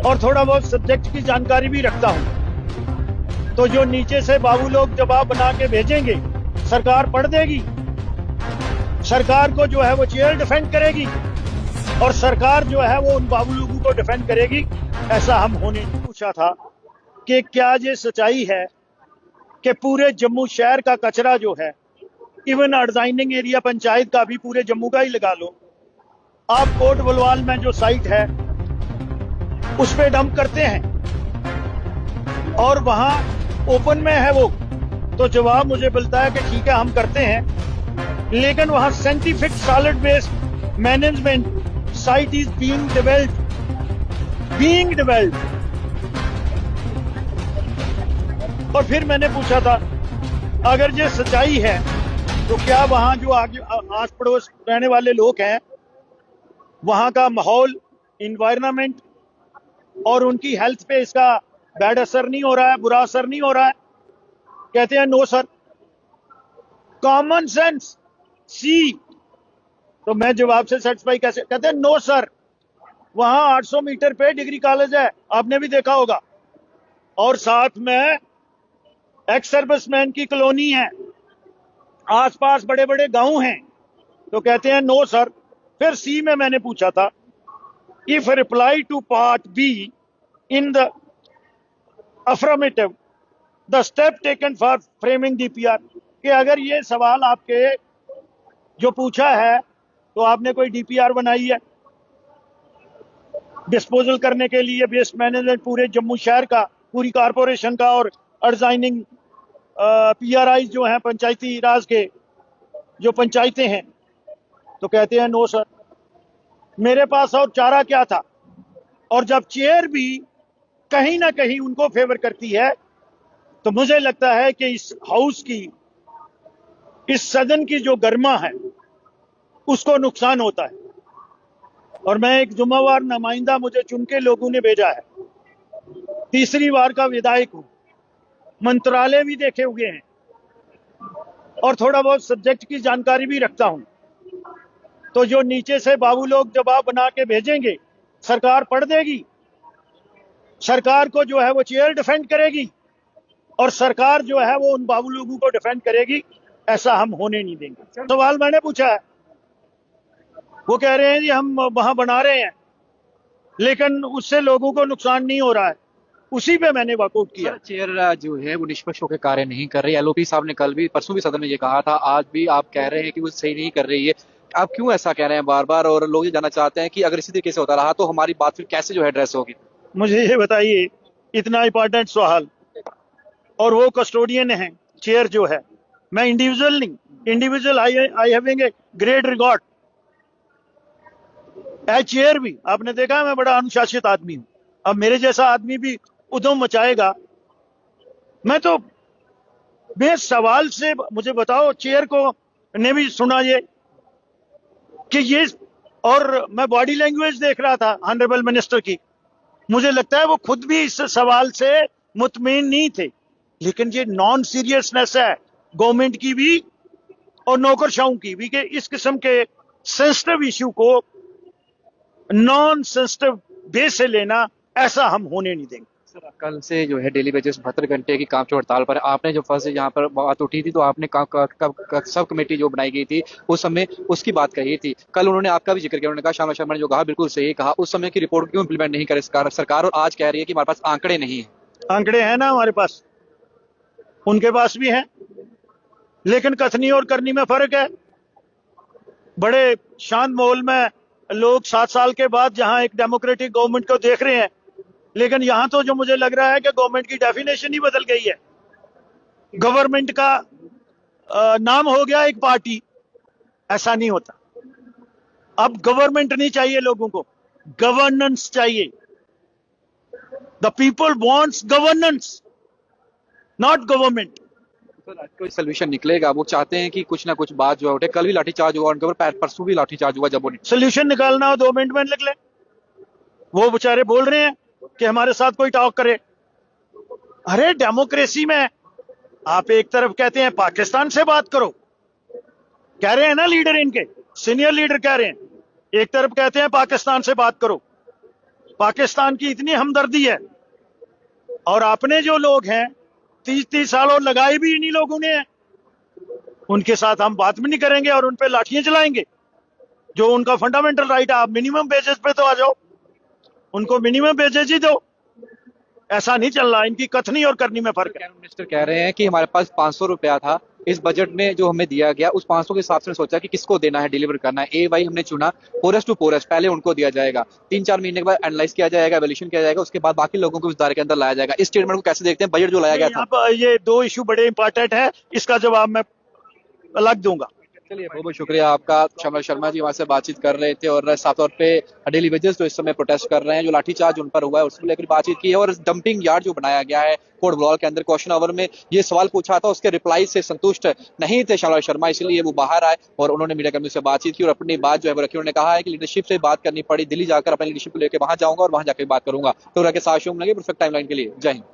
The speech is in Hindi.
और थोड़ा बहुत सब्जेक्ट की जानकारी भी रखता हूं। तो जो नीचे से बाबू लोग जवाब बना के भेजेंगे, सरकार पढ़ देगी, सरकार को जो है वो चेयर डिफेंड करेगी और सरकार जो है वो उन बाबू लोगों को डिफेंड करेगी। ऐसा हम होने नहीं पूछा था कि क्या ये सच्चाई है कि पूरे जम्मू शहर का कचरा जो है, इवन डिजाइनिंग एरिया पंचायत का भी पूरे जम्मू का ही लगा लो, आप कोट बलवाल में जो साइट है उस पे डंप करते हैं और वहां ओपन में है वो, तो जवाब मुझे मिलता है कि ठीक है हम करते हैं, लेकिन वहां scientific solid waste management site is being developed. और फिर मैंने पूछा था अगर ये सच्चाई है तो क्या वहां जो आगे आस पड़ोस रहने वाले लोग हैं, वहां का माहौल, इन्वायरमेंट और उनकी हेल्थ पे इसका बैड असर नहीं हो रहा है, बुरा असर नहीं हो रहा है? कहते हैं नो सर, कॉमन सेंस सी। तो मैं जवाब से सेटिस्फाई कैसे? कहते हैं नो सर, वहां 800 मीटर पे डिग्री कॉलेज है, आपने भी देखा होगा, और साथ में एक्स सर्विसमैन की कॉलोनी है, आसपास बड़े बड़े गांव हैं। तो कहते हैं नो सर। फिर सी में मैंने पूछा था, if reply to part b in the affirmative the step taken for framing DPR, कि अगर ये सवाल आपके जो पूछा है तो आपने कोई डीपीआर बनाई है डिस्पोजल करने के लिए, वेस्ट मैनेजमेंट पूरे जम्मू शहर का, पूरी कारपोरेशन का और डिजाइनिंग पीआरआई जो हैं पंचायती राज के जो पंचायतें हैं? तो कहते हैं नो सर। मेरे पास और चारा क्या था? और जब चेयर भी कहीं ना कहीं उनको फेवर करती है तो मुझे लगता है कि इस हाउस की, इस सदन की जो गर्मा है उसको नुकसान होता है। और मैं एक जुम्मेवार नुमाइंदा मुझे चुन के लोगों ने भेजा है, तीसरी बार का विधायक हूं, मंत्रालय भी देखे हुए हैं और थोड़ा बहुत सब्जेक्ट की जानकारी भी रखता हूं। तो जो नीचे से बाबू लोग जवाब बना के भेजेंगे, सरकार पढ़ देगी, सरकार को जो है वो चेयर डिफेंड करेगी और सरकार जो है वो उन बाबू लोगों को डिफेंड करेगी। ऐसा हम होने नहीं देंगे। सवाल मैंने पूछा है, वो कह रहे हैं जी हम वहां बना रहे हैं लेकिन उससे लोगों को नुकसान नहीं हो रहा है, उसी पे मैंने वर्कआउट किया। चेयर जो है वो निष्पक्ष होकर कार्य नहीं कर रही। एलओपी साहब ने कल भी, परसों भी सदन में ये कहा था, आज भी आप कह रहे हैं कि वो सही नहीं कर रही है। आप क्यों ऐसा कह रहे हैं बार बार? और लोग ये जानना चाहते हैं कि अगर इसी तरीके से होता रहा तो हमारी बात फिर कैसे जो है एड्रेस होगी? मुझे ये बताइए, इतना इंपॉर्टेंट सवाल, और वो कस्टोडियन है चेयर जो है, मैं इंडिविजुअल नहीं, individual I having a great record as chair भी। आपने देखा मैं बड़ा अनुशासित आदमी हूं, अब मेरे जैसा आदमी भी उधम मचाएगा? मैं तो बेस सवाल से मुझे बताओ, चेयर को ने भी सुना ये कि ये, और मैं बॉडी लैंग्वेज देख रहा था ऑनरेबल मिनिस्टर की, मुझे लगता है वो खुद भी इस सवाल से मुतमईन नहीं थे, लेकिन ये नॉन सीरियसनेस है गवर्नमेंट की भी और नौकरशाहों की भी कि इस किस्म के सेंसिटिव इशू को नॉन सेंसिटिव बेस से लेना, ऐसा हम होने नहीं देंगे। सर, कल से जो है डेली बेसिस 72 घंटे की काम हड़ताल पर। आपने जो फर्स्ट यहाँ पर बात उठी थी तो आपने सब कमेटी जो बनाई गई थी उस समय उसकी बात कही थी। कल उन्होंने आपका भी जिक्र किया, उन्होंने कहा, श्यामा शर्मा ने जो कहा बिल्कुल सही कहा, उस समय की रिपोर्ट क्यों इंप्लीमेंट नहीं करे सरकार? और आज कह रही है कि हमारे पास आंकड़े नहीं है। आंकड़े हैं ना हमारे पास, उनके पास भी हैं, लेकिन कथनी और करनी में फर्क है। बड़े शांत माहौल में लोग 7 साल के बाद जहां एक डेमोक्रेटिक गवर्नमेंट को देख रहे हैं, लेकिन यहां तो जो मुझे लग रहा है कि गवर्नमेंट की डेफिनेशन ही बदल गई है। गवर्नमेंट का नाम हो गया एक पार्टी, ऐसा नहीं होता। अब गवर्नमेंट नहीं चाहिए लोगों को, गवर्नेंस चाहिए। The people wants governance, not government. कोई सोल्यूशन निकलेगा? वो चाहते हैं कि कुछ ना कुछ बात जो है उठे। कल भी लाठीचार्ज हुआ उनके ऊपर, परसों भी लाठीचार्ज हुआ। जब सोल्यूशन निकालना हो 2 मिनट में निकले। वो बेचारे बोल रहे हैं कि हमारे साथ कोई टॉक करे। अरे डेमोक्रेसी में आप एक तरफ कहते हैं पाकिस्तान से बात करो, कह रहे हैं ना लीडर, इनके सीनियर लीडर कह रहे हैं, एक तरफ कहते हैं पाकिस्तान से बात करो। पाकिस्तान की इतनी हमदर्दी है, और अपने जो लोग हैं 30-30 साल और लगाए भी इन्हीं लोगों ने हैं, उनके साथ हम बात भी नहीं करेंगे और उन पे लाठियां चलाएंगे। जो उनका फंडामेंटल राइट है, आप मिनिमम बेसिस पे तो आ जाओ, उनको मिनिमम बेसिस ही दो। ऐसा नहीं चल रहा, इनकी कथनी और करनी में फर्क है। कैबिनेट मिनिस्टर कह रहे हैं कि हमारे पास 500 रुपया था इस बजट में जो हमें दिया गया, उस 500 के हिसाब से सोचा कि किसको देना है, डिलीवर करना है। ए वाई हमने चुना, पोरेस्ट टू पोरेस्ट पहले उनको दिया जाएगा, 3-4 महीने के बाद एनालाइज किया जाएगा, एवोल्यूशन किया जाएगा, उसके बाद बाकी लोगों को इस दायरे के अंदर लाया जाएगा। इस स्टेटमेंट को कैसे देखते हैं, बजट जो लाया गया था? अब ये दो इशू बड़े इंपॉर्टेंट है, इसका जवाब मैं अलग दूंगा। चलिए, बहुत बहुत शुक्रिया आपका। श्यामल शर्मा जी हमारे से बातचीत कर रहे थे और साफ तौर पे डेली वेजेस जो इस समय प्रोटेस्ट कर रहे हैं, जो लाठीचार्ज उन पर हुआ है, उसको लेकर बातचीत की है। और डंपिंग यार्ड जो बनाया गया है कोर्ट ब्लॉक के अंदर, क्वेश्चन आवर में ये सवाल पूछा था, उसके रिप्लाई से संतुष्ट नहीं थे श्यामल शर्मा, इसलिए वो बाहर आए और उन्होंने मीडिया कर्मियों से बातचीत की और अपनी बात जो है वो रखी। उन्होंने कहा है कि लीडरशिप से बात करनी पड़ी, दिल्ली जाकर अपनी लीडरशिप को लेकर वहां जाऊंगा और वहां जाकर बात करूंगा। तो के साथ परफेक्ट टाइमलाइन के लिए जय हिंद।